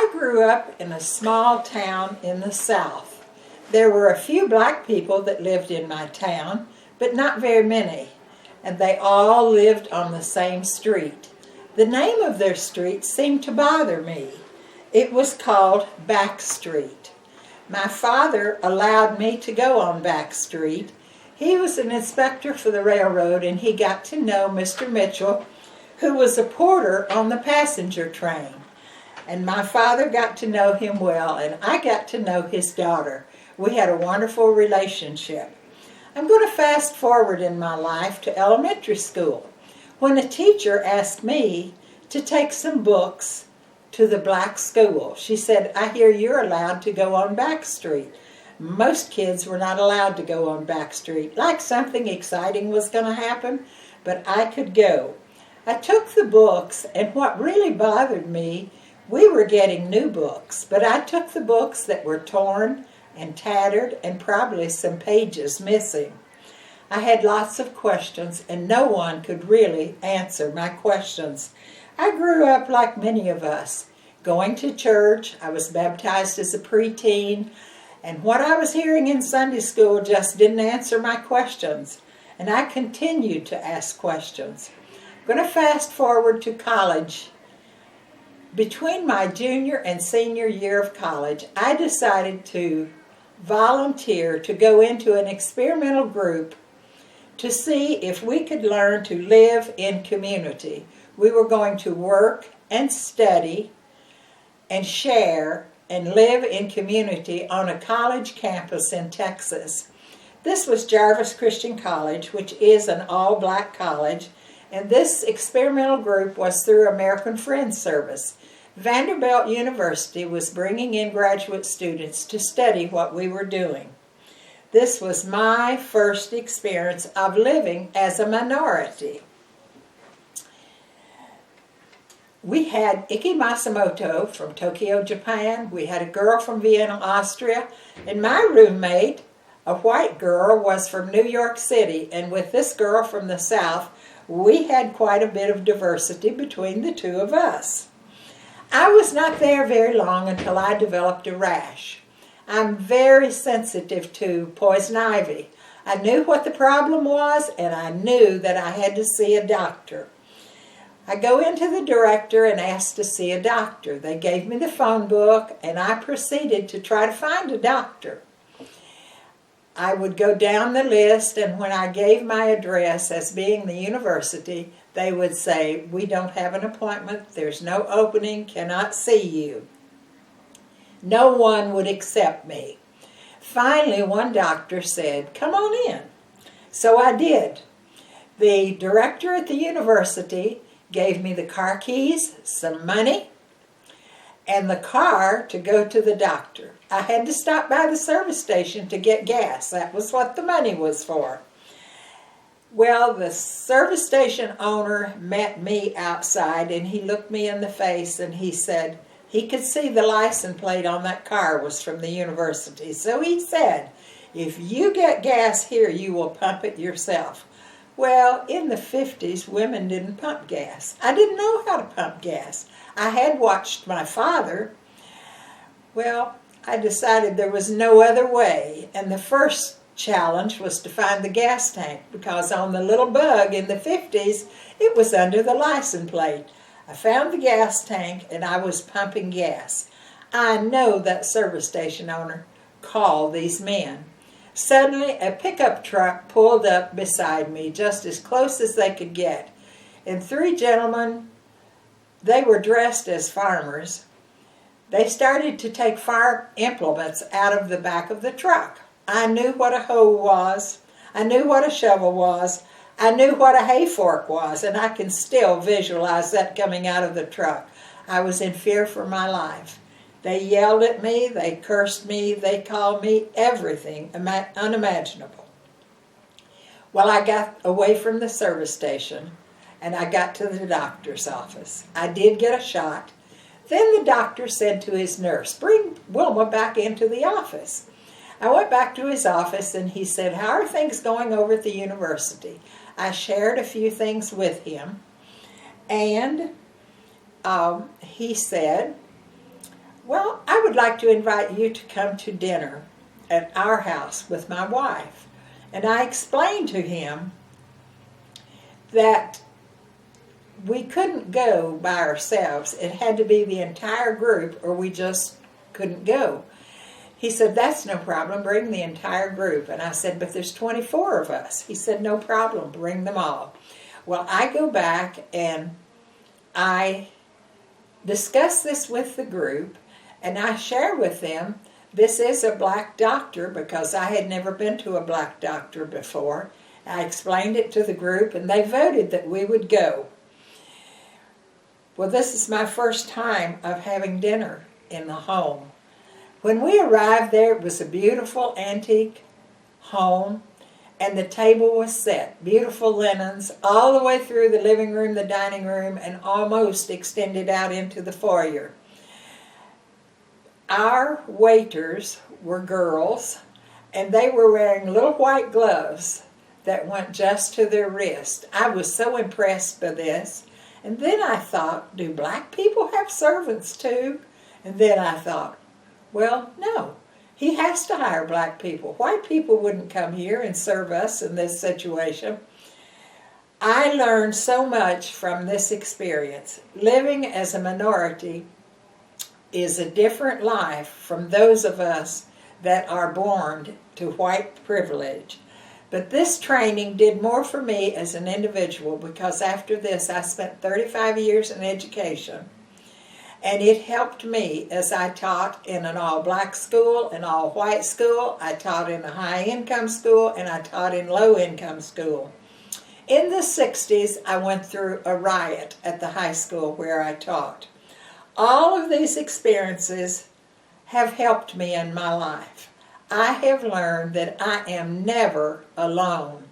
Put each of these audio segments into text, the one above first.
I grew up in a small town in the South. There were a few black people that lived in my town, but not very many, and they all lived on the same street. The name of their street seemed to bother me. It was called Back Street. My father allowed me to go on Back Street. He was an inspector for the railroad, and he got to know Mr. Mitchell, who was a porter on the passenger train. And my father got to know him well, and I got to know his daughter. We had a wonderful relationship. I'm going to fast forward in my life to elementary school, when a teacher asked me to take some books to the black school. She said, "I hear you're allowed to go on Back Street." Most kids were not allowed to go on Back Street, like something exciting was going to happen, but I could go. I took the books, and what really bothered me, we were getting new books, but I took the books that were torn and tattered and probably some pages missing. I had lots of questions, and no one could really answer my questions. I grew up like many of us, going to church. I was baptized as a preteen, and what I was hearing in Sunday school just didn't answer my questions, and I continued to ask questions. I'm going to fast forward to college. Between my junior and senior year of college, I decided to volunteer to go into an experimental group to see if we could learn to live in community. We were going to work and study and share and live in community on a college campus in Texas. This was Jarvis Christian College, which is an all-black college, and this experimental group was through American Friends Service. Vanderbilt University was bringing in graduate students to study what we were doing. This was my first experience of living as a minority. We had Ikki Masamoto from Tokyo, Japan. We had a girl from Vienna, Austria. And my roommate, a white girl, was from New York City. And with this girl from the South, we had quite a bit of diversity between the two of us. I was not there very long until I developed a rash. I'm very sensitive to poison ivy. I knew what the problem was, and I knew that I had to see a doctor. I go into the director and ask to see a doctor. They gave me the phone book, and I proceeded to try to find a doctor. I would go down the list, and when I gave my address as being the university, they would say, "We don't have an appointment, there's no opening, cannot see you." No one would accept me. Finally, one doctor said, "Come on in." So I did. The director at the university gave me the car keys, some money, and the car to go to the doctor. I had to stop by the service station to get gas. That was what the money was for. Well, the service station owner met me outside, and he looked me in the face, and he said he could see the license plate on that car was from the university. So he said, "If you get gas here, you will pump it yourself." Well, in the 50s, women didn't pump gas. I didn't know how to pump gas. I had watched my father. Well, I decided there was no other way, and the first challenge was to find the gas tank, because on the little bug in the 50s, it was under the license plate. I found the gas tank, and I was pumping gas. I know that service station owner called these men. Suddenly, a pickup truck pulled up beside me, just as close as they could get. And three gentlemen, they were dressed as farmers. They started to take farm implements out of the back of the truck. I knew what a hoe was. I knew what a shovel was. I knew what a hay fork was, and I can still visualize that coming out of the truck. I was in fear for my life. They yelled at me, they cursed me, they called me everything unimaginable. Well, I got away from the service station, and I got to the doctor's office. I did get a shot. Then the doctor said to his nurse, "Bring Wilma back into the office." I went back to his office, and he said, "How are things going over at the university?" I shared a few things with him, and he said, Well, I would like to invite you to come to dinner at our house with my wife. And I explained to him that we couldn't go by ourselves. It had to be the entire group or we just couldn't go. He said, that's no problem, bring the entire group. And I said, but there's 24 of us. He said, no problem, bring them all. Well, I go back and I discuss this with the group, and I share with them, this is a black doctor, because I had never been to a black doctor before. I explained it to the group, and they voted that we would go. Well, this is my first time of having dinner in the home. When we arrived there, it was a beautiful antique home, and the table was set. Beautiful linens all the way through the living room, the dining room, and almost extended out into the foyer. Our waiters were girls, and they were wearing little white gloves that went just to their wrist. I was so impressed by this. And then I thought, do black people have servants too? And then I thought, well, no. He has to hire black people. White people wouldn't come here and serve us in this situation. I learned so much from this experience. Living as a minority is a different life from those of us that are born to white privilege. But this training did more for me as an individual, because after this I spent 35 years in education. And it helped me as I taught in an all-black school, an all-white school. I taught in a high-income school, and I taught in low-income school. In the 60s, I went through a riot at the high school where I taught. All of these experiences have helped me in my life. I have learned that I am never alone.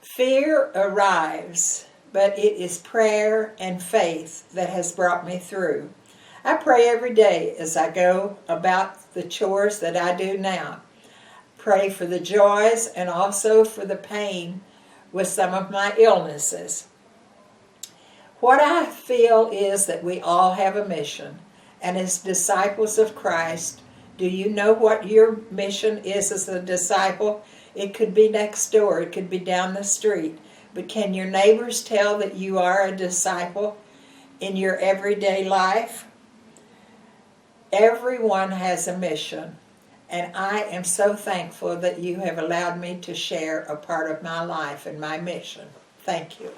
Fear arrives, but it is prayer and faith that has brought me through. I pray every day as I go about the chores that I do now. Pray for the joys and also for the pain with some of my illnesses. What I feel is that we all have a mission, and as disciples of Christ, do you know what your mission is as a disciple? It could be next door, it could be down the street. But can your neighbors tell that you are a disciple in your everyday life? Everyone has a mission, and I am so thankful that you have allowed me to share a part of my life and my mission. Thank you.